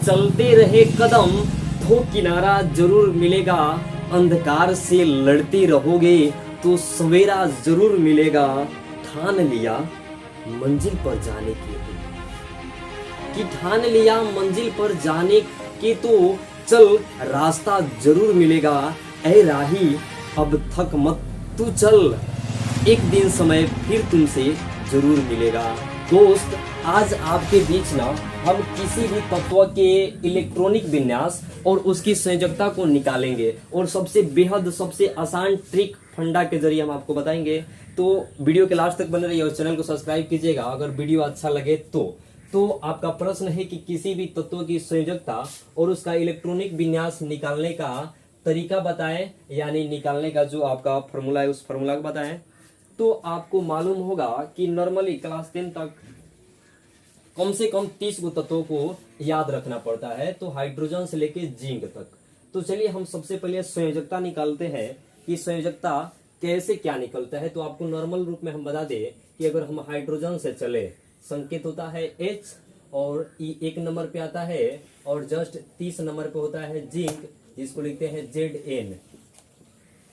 चलते रहे कदम तो किनारा जरूर मिलेगा, अंधकार से लड़ते रहोगे तो सवेरा जरूर मिलेगा। ठान लिया मंजिल पर जाने कि ठान लिया मंजिल पर जाने के तो चल रास्ता जरूर मिलेगा। ऐ राही अब थक मत तू चल, एक दिन समय फिर तुमसे जरूर मिलेगा। दोस्त, आज आपके बीच ना हम किसी भी तत्व के इलेक्ट्रॉनिक विन्यास और उसकी संयोजकता को निकालेंगे और सबसे बेहद सबसे आसान ट्रिक फंडा के जरिए हम आपको बताएंगे। तो वीडियो के लास्ट तक बने रहिए और चैनल को सब्सक्राइब कीजिएगा अगर वीडियो अच्छा लगे तो आपका प्रश्न है कि किसी भी तत्व की संयोजकता और उसका इलेक्ट्रॉनिक विन्यास निकालने का तरीका बताएं, यानी निकालने का जो आपका फॉर्मूला है उस फॉर्मूला को बताएं। तो आपको मालूम होगा कि नॉर्मली क्लास 10 तक कम से कम 30 गो तत्वों को याद रखना पड़ता है, तो हाइड्रोजन से लेके जिंक तक। तो चलिए हम सबसे पहले संयोजकता निकालते हैं कि संयोजकता कैसे क्या निकलता है। तो आपको नॉर्मल रूप में हम बता दें कि अगर हम हाइड्रोजन से चले, संकेत होता है H और E 1 नंबर पे आता है और जस्ट 30 नंबर पे होता है जिंक, जिसको लिखते हैं Zn।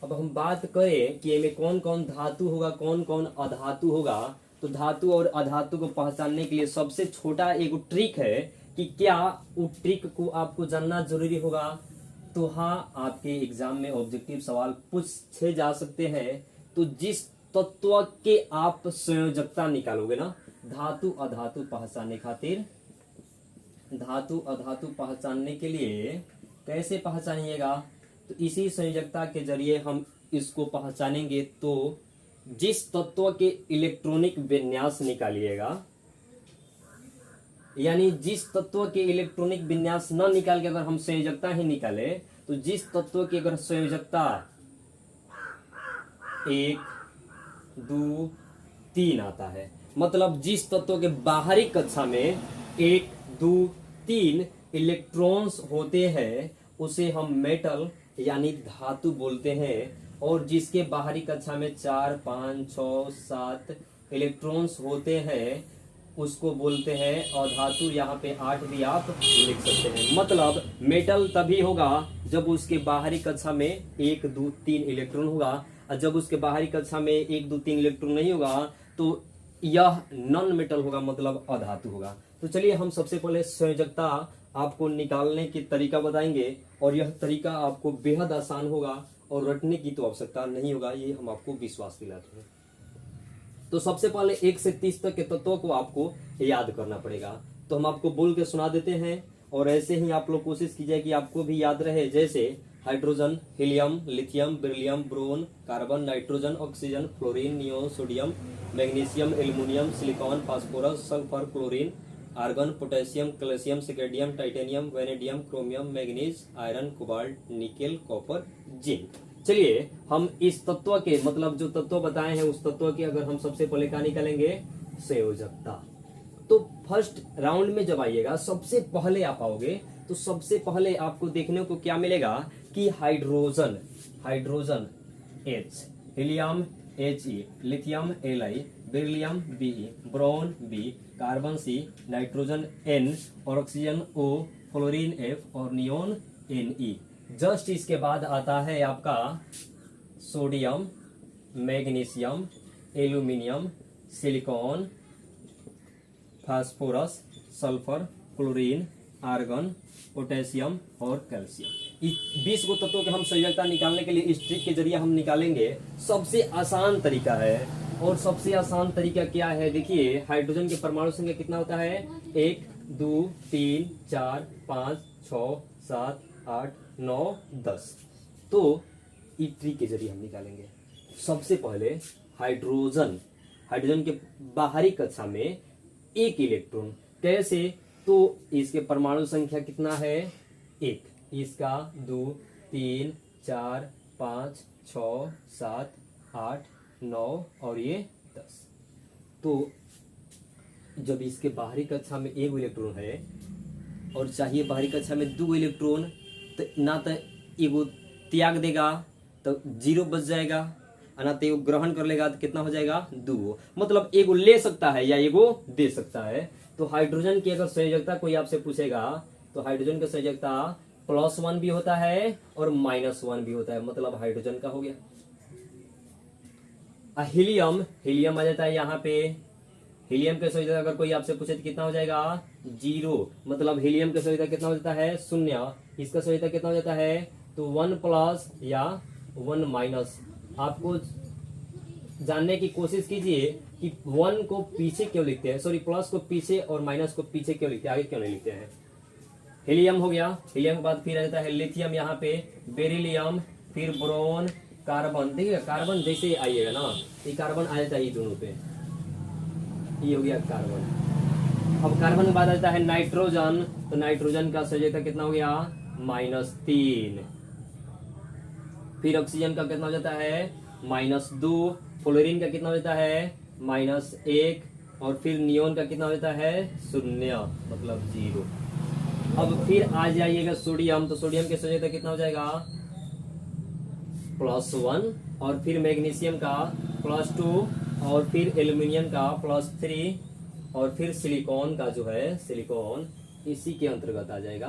अब हम बात करें कि इनमें कौन कौन धातु होगा, कौन कौन अधातु होगा, तो धातु और अधातु को पहचानने के लिए सबसे छोटा एक ट्रिक है कि क्या वो ट्रिक को आपको जानना जरूरी होगा। तो हाँ, आपके एग्जाम में ऑब्जेक्टिव सवाल पूछे जा सकते हैं। तो जिस तत्व के आप संयोजकता निकालोगे ना, धातु अधातु पहचानने खातिर, धातु अधातु पहचानने के लिए कैसे पहचानिएगा, तो इसी संयोजकता के जरिए हम इसको पहचानेंगे। तो जिस तत्व के इलेक्ट्रॉनिक विन्यास निकालिएगा, यानी जिस तत्व के इलेक्ट्रॉनिक विन्यास न निकाल के अगर हम संयोजकता ही निकाले, तो जिस तत्व की अगर संयोजकता 1, 2, 3 आता है, मतलब जिस तत्व के बाहरी कक्षा में 1, 2, 3 इलेक्ट्रॉन्स होते हैं उसे हम मेटल यानी धातु बोलते हैं। और जिसके बाहरी कक्षा में 4, 5, 6, 7 इलेक्ट्रॉन्स होते हैं उसको बोलते हैं अधातु। यहाँ पे 8 भी आप लिख सकते हैं। मतलब मेटल तभी होगा जब उसके बाहरी कक्षा में 1, 2, 3 इलेक्ट्रॉन होगा, और जब उसके बाहरी कक्षा में 1, 2, 3 इलेक्ट्रॉन नहीं होगा तो यह नॉन मेटल होगा, मतलब अधातु होगा। तो चलिए हम सबसे पहले संयोजकता आपको निकालने की तरीका बताएंगे और यह तरीका आपको बेहद आसान होगा और रटने की तो आवश्यकता नहीं होगा, ये हम आपको विश्वास दिलाते हैं। तो सबसे पहले 1 से 30 तक के तत्वों को आपको याद करना पड़ेगा। तो हम आपको बोल के सुना देते हैं और ऐसे ही आप लोग कोशिश कीजिए कि आपको भी याद रहे। जैसे hydrogen, helium, lithium, beryllium, boron, carbon, nitrogen, oxygen, fluorine, neon, sodium, magnesium, aluminium, silicon, phosphorus, sulphur, chlorine, argon, potassium, calcium, scandium, titanium, vanadium, chromium, manganese, iron, cobalt, nickel, copper, zinc. चलिए हम इस तत्व के मतलब जो तत्व बताए हैं उस तत्व के अगर हम सबसे पहले क्या निकालेंगे, संयोजकता। तो फर्स्ट राउंड में जब आइएगा सबसे पहले आप आओगे तो सबसे पहले आपको देखने को क्या मिलेगा कि hydrogen, hydrogen H, helium He, lithium Li, beryllium Be, boron B, carbon C, nitrogen N और ऑक्सीजन O, फ्लोरीन F और नियोन Ne। जस्ट इसके बाद आता है आपका sodium, magnesium, aluminium, silicon, phosphorus, sulphur, chlorine, argon, potassium और calcium. इस 20 गो तत्वों के हम संयोजकता निकालने के लिए इस ट्रिक के जरिए हम निकालेंगे। सबसे आसान तरीका है और सबसे आसान तरीका क्या है, देखिए हाइड्रोजन के परमाणु संख्या कितना होता है, 1, 2, 3, 4, 5, 6, 7, 8, 9, 10। तो इस ट्रिक के जरिए हम निकालेंगे। सबसे पहले हाइड्रोजन, हाइड्रोजन के बाहरी कक्षा में 1 इलेक्ट्रॉन, कैसे, तो इसके परमाणु संख्या कितना है, 1, इसका 2, 3, 4, 5, 6, 7, 8, 9 और ये 10। तो जब इसके बाहरी कक्षा में 1 इलेक्ट्रॉन है और चाहिए बाहरी कक्षा में 2 इलेक्ट्रॉन, तो ना तो एगो त्याग देगा तो 0 बच जाएगा, ना तो एगो ग्रहण कर लेगा तो कितना हो जाएगा, 2। मतलब एगो ले सकता है या एगो दे सकता है। तो हाइड्रोजन की अगर संयोजकता कोई आपसे पूछेगा तो हाइड्रोजन का संयोजकता +1 भी होता है और -1 भी होता है, मतलब हाइड्रोजन का हो गया। हीलियम, हीलियम आ जाता है यहाँ पे। हीलियम के संयोजकता अगर कोई आपसे पूछे तो कितना हो जाएगा 0, मतलब हीलियम का संयोजकता कितना हो जाता है 0। इसका संयोजकता कितना हो जाता है तो 1+ या 1-। आपको जानने की कोशिश कीजिए कि 1 को पीछे क्यों लिखते हैं, सॉरी प्लस को पीछे और माइनस को पीछे क्यों लिखते हैं, आगे क्यों नहीं लिखते हैं। हीलियम हो गया, हीलियम के बाद फिर आ जाता है लिथियम यहाँ पे, बेरिलियम, फिर बोरॉन, कार्बन। देखिए कार्बन जैसे आइएगा ना, ये कार्बन आ जाता है ये दोनों पे, ये हो गया कार्बन। अब कार्बन के बाद आ जाता है नाइट्रोजन, तो नाइट्रोजन का संयोजकता कितना हो गया -3। फिर ऑक्सीजन का कितना हो जाता है -2। फ्लोरीन का कितना हो जाता है -1। और फिर नियोन का कितना हो जाता है 0, मतलब 0। अब फिर आ जाइएगा सोडियम, तो सोडियम के संयोजकता कितना हो जाएगा +1। और फिर मैग्नीशियम का +2, और फिर एल्यूमिनियम का +3, और फिर सिलिकॉन का जो है सिलिकॉन इसी के अंतर्गत आ जाएगा,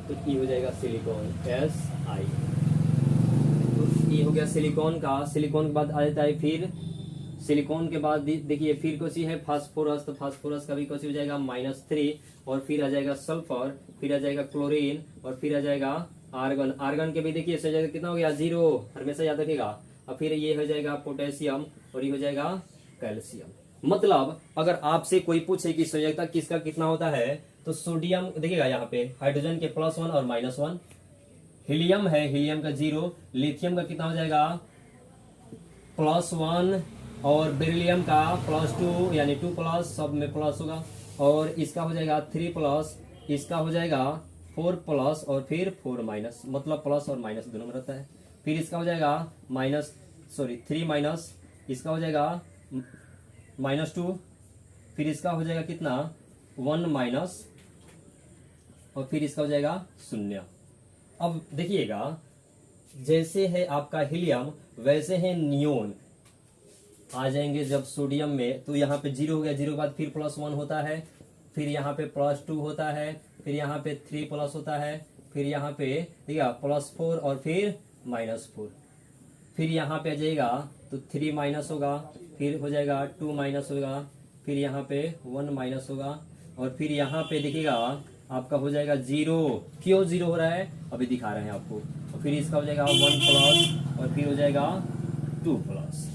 तो ये हो जाएगा सिलिकॉन Si। तो ये हो गया सिलिकॉन का। सिलिकॉन के बाद आ जाता है फिर सिलिकॉन के बाद देखिए फिर कौन-सी है फास्फोरस, तो फास्फोरस का भी कौन-सी हो जाएगा -3। और फिर आ जाएगा सल्फर, फिर आ जाएगा क्लोरीन, और फिर आ जाएगा आर्गन। आर्गन के भी देखिए संयोजकता कितना हो गया 0, हमेशा याद रखिएगा। और फिर ये हो जाएगा पोटेशियम, और ये हो जाएगा कैल्शियम। मतलब अगर आपसे कोई पूछे कि संयोजकता किसका कितना होता है, तो सोडियम देखिएगा यहाँ पे हाइड्रोजन के +1 और -1। हीलियम है, हीलियम का 0। लिथियम का कितना हो जाएगा +1, और बेरिलियम का +2 यानी 2+, सब में प्लस होगा। और इसका हो जाएगा 3+, इसका हो जाएगा 4+, और फिर 4-, मतलब प्लस और माइनस दोनों में रहता है। फिर इसका हो जाएगा 3-, इसका हो जाएगा -2, फिर इसका हो जाएगा कितना 1-, और फिर इसका हो जाएगा 0। अब देखिएगा जैसे है आपका हीलियम वैसे है नियोन आ जाएंगे जब सोडियम में, तो यहाँ पे 0 हो गया, 0 के बाद फिर +1 होता है, फिर यहाँ पे +2 होता है, फिर यहाँ पे 3+ होता है, फिर यहाँ पे ठीक है +4, और फिर -4। फिर यहाँ पे आ जाएगा तो 3- होगा, फिर हो जाएगा 2- होगा, फिर यहाँ पे 1- होगा, और फिर यहाँ पे देखिएगा आपका हो जाएगा 0। क्यों 0 हो रहा है अभी दिखा रहे हैं आपको। और फिर इसका हो जाएगा 1+, और फिर हो जाएगा 2+।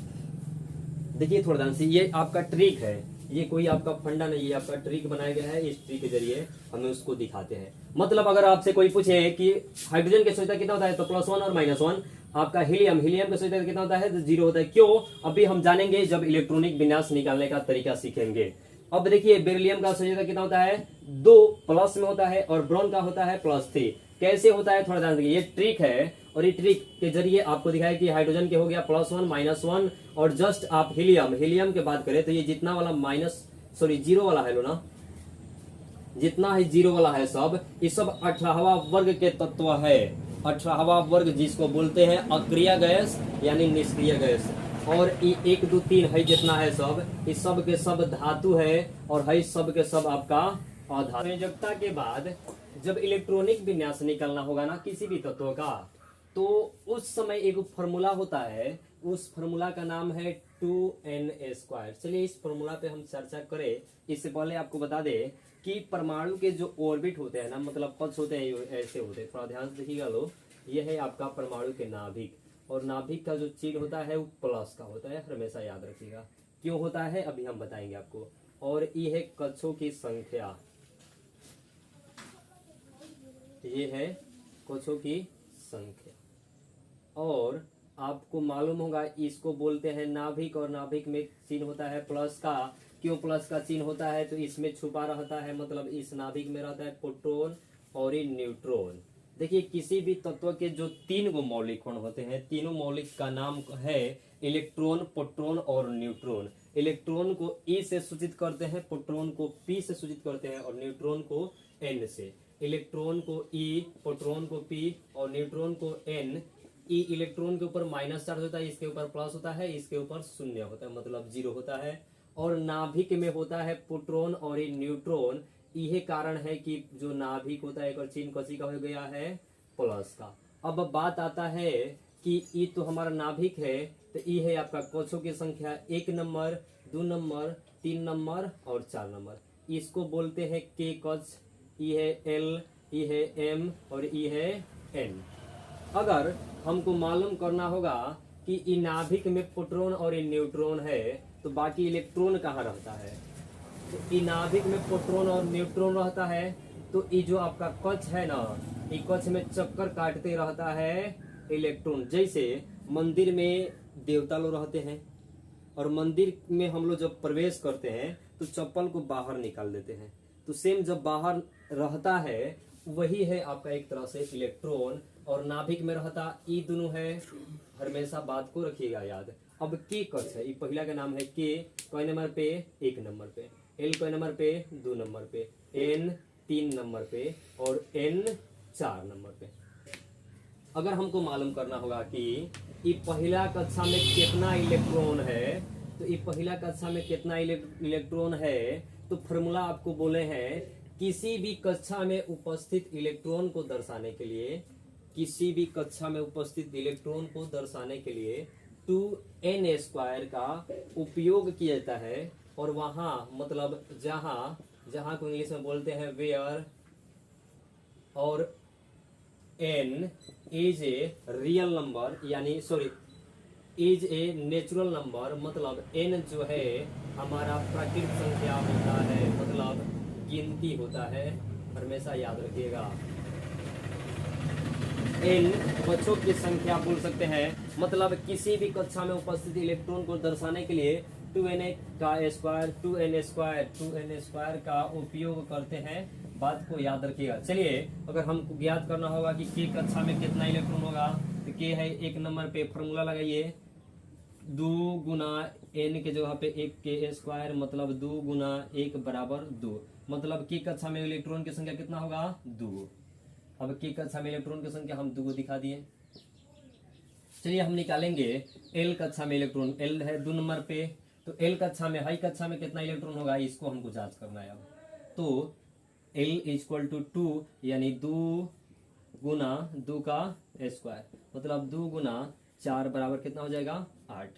देखिए थोड़ा ध्यान से, ये आपका ट्रिक है, ये कोई आपका फंडा नहीं है, आपका ट्रिक बनाया गया है। इस ट्रिक के जरिए हमें उसको दिखाते हैं। मतलब अगर आपसे कोई पूछे कि हाइड्रोजन के संयोजकता कितना होता है, तो +1 और -1। आपका हीलियम, हीलियम का संयोजकता कितना होता है, तो 0 होता है। क्यों, अभी हम जानेंगे जब इलेक्ट्रॉनिक विन्यास निकालने का तरीका सीखेंगे। अब देखिए बेरिलियम का संयोजकता कितना होता है 2+ में होता है, और ब्रोन का होता है +3। कैसे होता है थोड़ा ध्यान देखिए, ये ट्रिक है, और ये ट्रिक के जरिए आपको दिखाया कि हाइड्रोजन के हो गया +1 -1। और जस्ट आप हीलियम के बात करें तो ये जितना वाला 0 वाला है लो ना, जितना है 0 वाला है सब, ये सब 18वां वर्ग के तत्व है। 18वां वर्ग जिसको बोलते हैं अक्रिय गैस यानी निष्क्रिय गैस। और ये 1 2 3 है जितना है सब, इस सब के सब धातु है, और है सब के सब आपका अधातु। संयोजकता के बाद जब इलेक्ट्रॉनिक विन्यास निकलना होगा ना किसी भी तत्व का, तो उस समय एक फॉर्मूला होता है, उस फॉर्मूला का नाम है 2n²। चलिए इस फॉर्मूला पे हम चर्चा करें। इससे पहले आपको बता दें कि परमाणु के जो ऑर्बिट होते हैं ना, मतलब कक्ष होते हैं, ऐसे होते हैं, थोड़ा ध्यान से देखिएगा लो। ये है आपका परमाणु के नाभिक, और नाभिक का जो चिन्ह होता है वो प्लस का होता है, हमेशा याद रखिएगा। क्यों होता है अभी हम बताएंगे आपको। और ये है कक्षों की संख्या, ये है कक्षों की संख्या। और आपको मालूम होगा इसको बोलते हैं नाभिक, और नाभिक में चिन्ह होता है प्लस का। क्यों प्लस का चिन्ह होता है, तो इसमें छुपा रहता है, मतलब इस नाभिक में रहता है प्रोटॉन और ये न्यूट्रॉन। देखिए किसी भी तत्व के जो 3 गो मौलिक कण होते हैं, तीनों मौलिक का नाम है इलेक्ट्रॉन, प्रोटॉन और न्यूट्रॉन। इलेक्ट्रॉन को E से सूचित करते हैं, प्रोटॉन को P से सूचित करते हैं, और न्यूट्रॉन को N से। इलेक्ट्रॉन को E, प्रोटॉन को P और न्यूट्रॉन को N। ई इलेक्ट्रॉन के ऊपर -चार्ज होता है, इसके ऊपर प्लस होता है, इसके ऊपर 0 होता है, मतलब 0 होता है। और नाभिक में होता है प्रोटॉन और ये न्यूट्रॉन। यही कारण है कि जो नाभिक होता है एक और चिन्ह कसी का हो गया है प्लस का। अब बात आता है कि ये तो हमारा नाभिक है, तो ये है आपका कक्षों की संख्या 1 नंबर, 2 नंबर, 3 नंबर और 4 नंबर। इसको बोलते हैं के कक्ष। ये है एल, ये है एम और ये है एन। अगर हमको मालूम करना होगा कि इ नाभिक में प्रोटॉन और न्यूट्रॉन है, तो बाकी इलेक्ट्रॉन कहाँ रहता है। तो इ नाभिक में प्रोटॉन और न्यूट्रॉन रहता है, तो ये जो आपका कक्ष है ना, ये कक्ष में चक्कर काटते रहता है इलेक्ट्रॉन। जैसे मंदिर में देवता लोग रहते हैं और मंदिर में हम लोग जब प्रवेश करते हैं तो चप्पल को बाहर निकाल देते हैं, तो सेम जब बाहर रहता है वही है आपका एक तरह से इलेक्ट्रॉन, और नाभिक में रहता ई दोनों है। हमेशा बात को रखिएगा याद। अब के कक्ष है, ये पहला का नाम है के, कई नंबर पे 1 नंबर पे, एल कई नंबर पे 2 नंबर पे, एन 3 नंबर पे और एन 4 नंबर पे। अगर हमको मालूम करना होगा कि ये पहला कक्षा में कितना इलेक्ट्रॉन है, तो ये पहला कक्षा में कितना इलेक्ट्रॉन है, तो फॉर्मूला आपको बोले हैं किसी भी कक्षा में उपस्थित इलेक्ट्रॉन को दर्शाने के लिए, किसी भी कक्षा में उपस्थित इलेक्ट्रॉन को दर्शाने के लिए 2n² का उपयोग किया जाता है। और वहां मतलब जहां को इंग्लिश में बोलते हैं वेयर, और n is a real number, यानी sorry is a natural number, मतलब n जो है हमारा प्राकृतिक संख्या होता है, मतलब गिनती होता है। हमेशा याद रखिएगा, n बच्चों की संख्या बोल सकते हैं, मतलब किसी भी कक्षा में उपस्थित इलेक्ट्रॉन को दर्शाने के लिए 2n² का उपयोग करते हैं। बात को याद रखिएगा। चलिए, अगर हमको ज्ञात करना होगा कि के कक्षा में कितना इलेक्ट्रॉन होगा, तो के है 1 नंबर पे, फॉर्मूला लगाइए 2 गुना n के जगह पे 1 के², मतलब 2 गुना 1 बराबर 2, मतलब के कक्षा में इलेक्ट्रॉन की संख्या कितना होगा 2। अब के कक्षा में इलेक्ट्रॉन की संख्या हम 2 को दिखा दिए। चलिए हम निकालेंगे एल कक्षा में इलेक्ट्रॉन। एल है 2 नंबर पे, तो एल कक्षा में हाई कक्षा में कितना इलेक्ट्रॉन होगा, इसको हमको जांच करना है। अब तो L इक्वल टू 2, यानी 2 गुना 2 का स्क्वायर, मतलब 2 गुना 4 बराबर कितना हो जाएगा 8।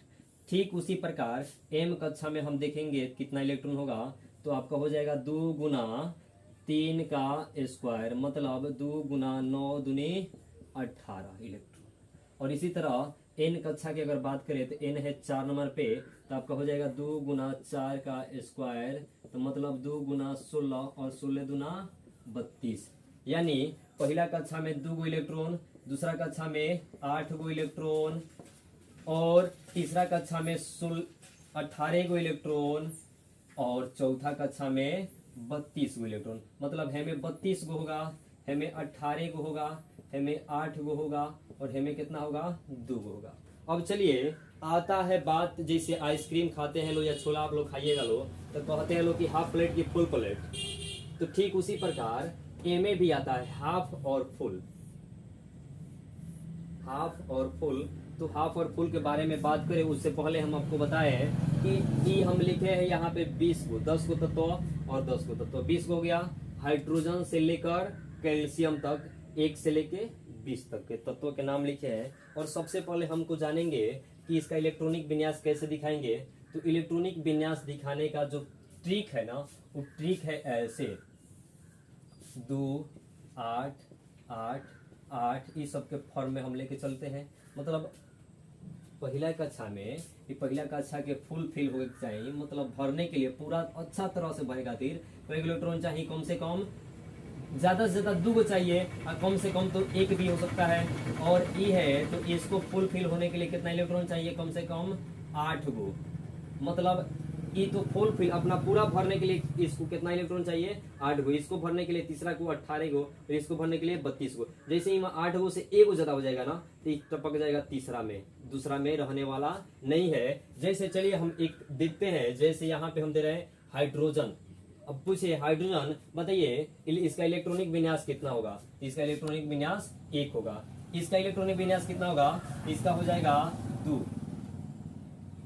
ठीक उसी प्रकार M कक्षा में हम देखेंगे कितना इलेक्ट्रॉन होगा, तो आपका हो जाएगा 2 गुना 3 का स्क्वायर, मतलब 2 गुना 9 दूनी 18 इलेक्ट्रॉन। और इसी तरह N कक्षा की अगर बात करें तो N है 4 नंबर पे, तो आपका हो जाएगा 2 गुना 4 का स्क्वायर, तो मतलब 2 गुना 16 और 16 दूना 32, यानी पहला कक्षा में 2 गो इलेक्ट्रॉन, दूसरा कक्षा में 8 गो इलेक्ट्रॉन और तीसरा कक्षा में 18 गो इलेक्ट्रॉन और चौथा कक्षा में 32 गो इलेक्ट्रॉन। मतलब हमें 32 गो होगा, हमें 18 गो होगा, हमें 8 गो होगा और हमें कितना होगा 2 गो होगा। अब चलिए आता है बात, जैसे आइसक्रीम खाते हैं लोग या छोला आप लोग खाइएगा लोग, तो कहते हैं लोग कि हाफ प्लेट की फुल प्लेट, तो ठीक उसी प्रकार ए में भी आता है हाफ और फुल। हाफ और फुल, तो हाफ और फुल के बारे में बात करें उससे पहले हम आपको बताए कि ई हम लिखे हैं यहाँ पे 20 गो, 10 गो तत्व और 10 गो तत्व, 20 गो हो गया। हाइड्रोजन से लेकर कैल्शियम तक 1 से लेके 20 तक के तत्वों के नाम लिखे हैं। और सबसे पहले हमको जानेंगे कि इसका इलेक्ट्रॉनिक विन्यास कैसे दिखाएंगे। तो इलेक्ट्रॉनिक विन्यास दिखाने का जो ट्रिक है ना, वो ट्रिक है ऐसे 2 8 8 8, इस सब के फॉर्म में हम लेके चलते हैं। मतलब पहला कक्षा में ये पहला कक्षा के फुल फिल होके चाहिए, मतलब भरने के लिए पूरा अच्छा तरह से भरे खातिर तो इलेक्ट्रॉन चाहिए कम से कम, ज्यादा से ज्यादा 2 गो चाहिए और कम से कम तो 1 भी हो सकता है। और ई है तो इसको फुल फिल होने के लिए कितना इलेक्ट्रॉन चाहिए, कम से कम 8 गो। मतलब ई तो फुल फिल अपना पूरा भरने के लिए इसको कितना इलेक्ट्रॉन चाहिए 8 गो, इसको भरने के लिए तीसरा को 18 गो और इसको भरने के लिए 32 गो। जैसे ही 8 गो से 1 गो ज्यादा हो जाएगा ना, तो टपक जाएगा तीसरा में, दूसरा में रहने वाला नहीं है। जैसे चलिए हम एक देखते हैं, जैसे यहाँ पे हम दे रहे हैं हाइड्रोजन। अब पूछिए हाइड्रोजन बताइए इसका इलेक्ट्रॉनिक विन्यास कितना होगा, इसका इलेक्ट्रॉनिक विन्यास 1 होगा। इसका इलेक्ट्रॉनिक विन्यास कितना होगा, इसका हो जाएगा 2।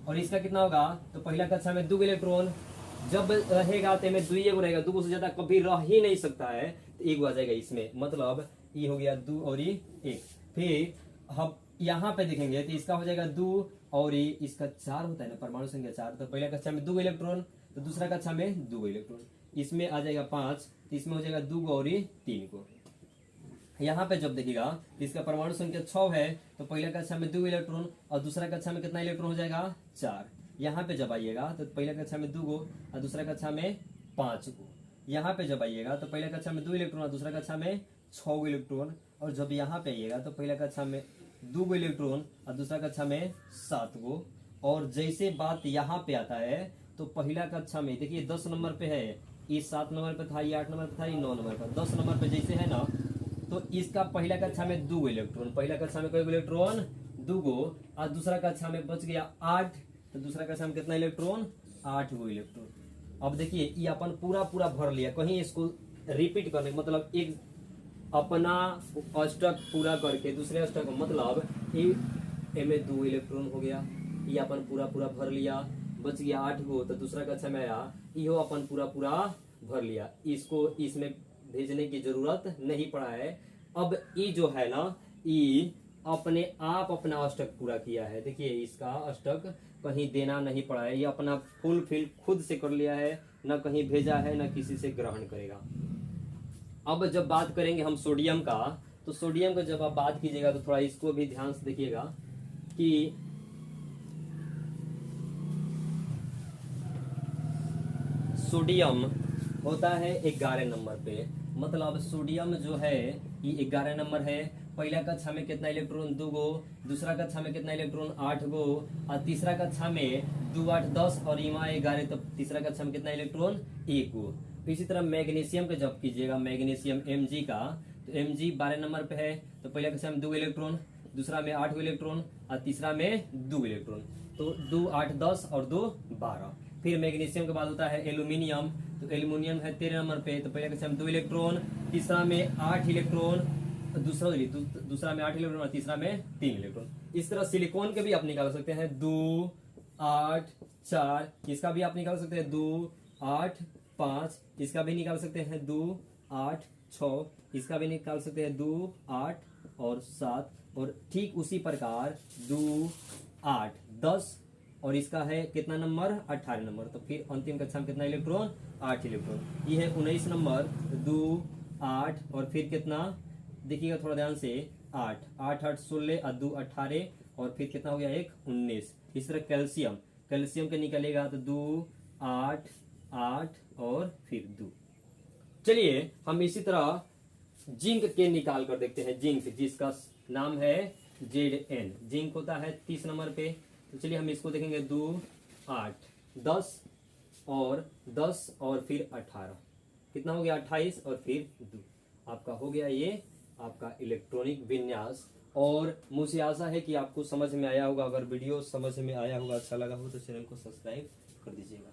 और इसका कितना होगा, तो पहला कक्षा में 2 इलेक्ट्रॉन, जब रहेगा तो में दुई एगो रहेगा, दो से ज्यादा कभी रह ही नहीं सकता है, तो एगो आ जाएगा इसमें, मतलब ये हो गया दो और ये एक। फिर हम यहाँ पे देखेंगे तो इसका हो जाएगा दो और ये इसका चार होता है ना, परमाणु संख्या चार, तो पहला कक्षा में दो इलेक्ट्रॉन, तो दूसरा कक्षा में दो इलेक्ट्रॉन, इसमें आ जाएगा पांच, तो इसमें हो जाएगा दो और ये तीन को। यहाँ पे जब देखिएगा तो इसका परमाणु संख्या 6 है, तो पहला कक्षा में दो इलेक्ट्रॉन और दूसरा कक्षा में कितना इलेक्ट्रॉन हो जाएगा, चार। यहाँ पे जब आइएगा तो पहला कक्षा में दो गो और दूसरा कक्षा में 5 गो। यहाँ पे जब आइएगा तो पहला कक्षा में दो इलेक्ट्रॉन और दूसरा कक्षा में 6 गो इलेक्ट्रॉन, और जब यहाँ पे आइएगा तो पहला कक्षा में दो गो इलेक्ट्रॉन और दूसरा कक्षा में 7 गो। और जैसे बात यहाँ पे आता है तो पहला कक्षा में देखिए 10 नंबर पे है, ये 7 नंबर पे था, ये 8 नंबर पे था, ये 9 नंबर पे, 10 नंबर पे जैसे है ना, तो इसका पहला कक्षा में दो इलेक्ट्रॉन, पहला कक्षा में कोई इलेक्ट्रॉन दो गो, और दूसरा कक्षा में बच गया 8, तो दूसरा कक्षा में कितना इलेक्ट्रॉन, 8 गो इलेक्ट्रॉन। अब देखिए ये अपन पूरा पूरा भर लिया, कहीं इसको रिपीट करने मतलब एक अपना अष्टक पूरा करके दूसरे अष्टक, मतलब ये में दो इलेक्ट्रॉन हो गया, ये अपन पूरा पूरा भर लिया, बच गया 8 गो, तो दूसरा कक्षा में आया, यो अपन पूरा पूरा भर लिया, इसको इसमें भेजने की जरूरत नहीं पड़ा है। अब ये जो है ना, ये अपने आप अपना अष्टक पूरा किया है, देखिए इसका अष्टक कहीं देना नहीं पड़ा है, ये अपना फुल फिल खुद से कर लिया है, न कहीं भेजा है न किसी से ग्रहण करेगा। अब जब बात करेंगे हम सोडियम का, तो सोडियम का जब आप बात कीजिएगा तो थोड़ा इसको भी ध्यान से देखिएगा कि सोडियम होता है 11 नंबर पे, मतलब सोडियम जो है ये 11 नंबर है। पहला कक्षा में कितना इलेक्ट्रॉन, दो गो, दूसरा कक्षा में कितना इलेक्ट्रॉन, 8 गो, और तीसरा कक्षा में 2 8 10 और इमा 11, तो तीसरा कक्षा में कितना इलेक्ट्रॉन, 1 गो। इसी तरह मैग्नीशियम का जब कीजिएगा, मैग्नीशियम Mg का, तो Mg 12 नंबर पे है, तो पहला कक्षा में 2 इलेक्ट्रॉन, दूसरा में 8 इलेक्ट्रॉन और तीसरा में 2 इलेक्ट्रॉन, तो 2 8 10 और 2 12। फिर मैग्नीशियम के बाद होता है एल्यूमिनियम, तो एल्यूमिनियम है 13 नंबर पे, तो पहले कक्षा में 2 इलेक्ट्रॉन, तीसरा में 8 इलेक्ट्रॉन, दूसरा में 8 इलेक्ट्रॉन और तीसरा में 3 इलेक्ट्रॉन। इस तरह सिलिकॉन के भी आप निकाल सकते हैं 2 8 4, इसका भी आप निकाल सकते हैं 2 8 5, इसका भी निकाल सकते हैं 2 8 6, इसका भी निकाल सकते हैं 2 8 और 7, और ठीक उसी प्रकार 2 8 10, और इसका है कितना नंबर, 18 नंबर। तो फिर अंतिम कक्षा में कितना इलेक्ट्रॉन, 8 इलेक्ट्रॉन। ये है 19 नंबर, 2 8 और फिर कितना देखिएगा थोड़ा ध्यान से, 8 8 8 16 और 2 18, और फिर कितना हो गया, 1 19। इस तरह कैल्शियम, कैल्शियम के निकलेगा तो 2 8 8 और फिर 2। चलिए हम इसी तरह जिंक के निकाल कर देखते हैं, जिंक जिसका नाम है Zn, जिंक होता है 30 नंबर पे। तो चलिए हम इसको देखेंगे, 2 8 10 और फिर 18, कितना हो गया, 28 और फिर 2। आपका हो गया ये आपका इलेक्ट्रॉनिक विन्यास। और मुझे आशा है कि आपको समझ में आया होगा। अगर वीडियो समझ में आया होगा, अच्छा लगा हो, तो चैनल को सब्सक्राइब कर दीजिएगा।